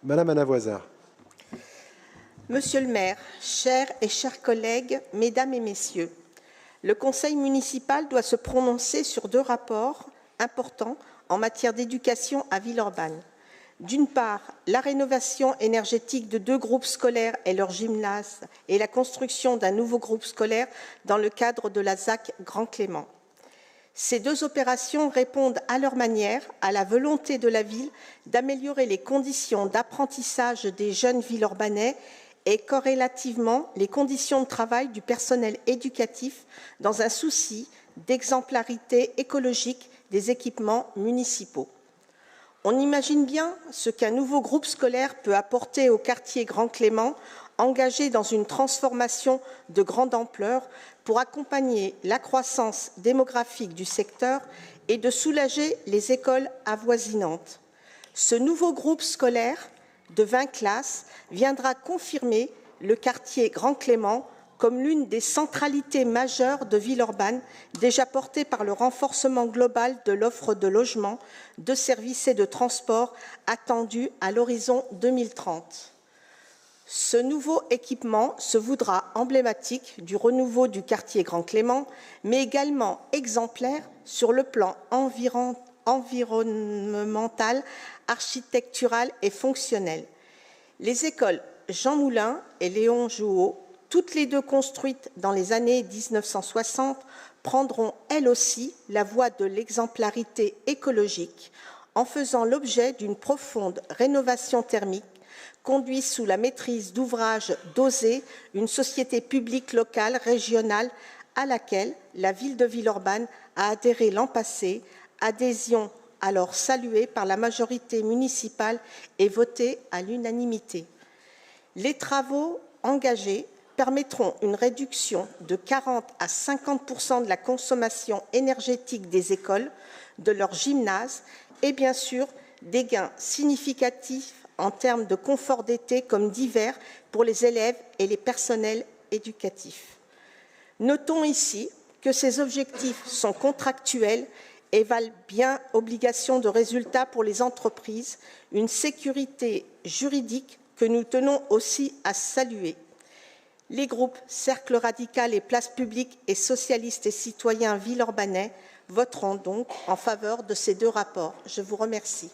Madame Anna Voisard. Monsieur le maire, chers collègues, mesdames et messieurs, le conseil municipal doit se prononcer sur deux rapports importants en matière d'éducation à Villeurbanne. D'une part, la rénovation énergétique de 2 groupes scolaires et leur gymnase et la construction d'un nouveau groupe scolaire dans le cadre de la ZAC Grand Clément. Ces 2 opérations répondent à leur manière à la volonté de la ville d'améliorer les conditions d'apprentissage des jeunes villeurbanais et corrélativement les conditions de travail du personnel éducatif dans un souci d'exemplarité écologique des équipements municipaux. On imagine bien ce qu'un nouveau groupe scolaire peut apporter au quartier Grand Clément, engagé dans une transformation de grande ampleur pour accompagner la croissance démographique du secteur et de soulager les écoles avoisinantes. Ce nouveau groupe scolaire de 20 classes viendra confirmer le quartier Grand Clément comme l'une des centralités majeures de Villeurbanne, déjà portée par le renforcement global de l'offre de logement, de services et de transport attendu à l'horizon 2030. Ce nouveau équipement se voudra emblématique du renouveau du quartier Grand Clément, mais également exemplaire sur le plan environnemental, architectural et fonctionnel. Les écoles Jean Moulin et Léon Jouot, toutes les 2 construites dans les années 1960, prendront elles aussi la voie de l'exemplarité écologique en faisant l'objet d'une profonde rénovation thermique conduite sous la maîtrise d'ouvrage d'OSE, une société publique locale régionale à laquelle la ville de Villeurbanne a adhéré l'an passé, adhésion alors saluée par la majorité municipale et votée à l'unanimité. Les travaux engagés permettront une réduction de 40 à 50% de la consommation énergétique des écoles, de leurs gymnases et bien sûr des gains significatifs en termes de confort d'été comme d'hiver pour les élèves et les personnels éducatifs. Notons ici que ces objectifs sont contractuels et valent bien obligation de résultat pour les entreprises, une sécurité juridique que nous tenons aussi à saluer. Les groupes Cercle Radical et Place Publique et Socialistes et Citoyens Villeurbanais voteront donc en faveur de ces 2 rapports. Je vous remercie.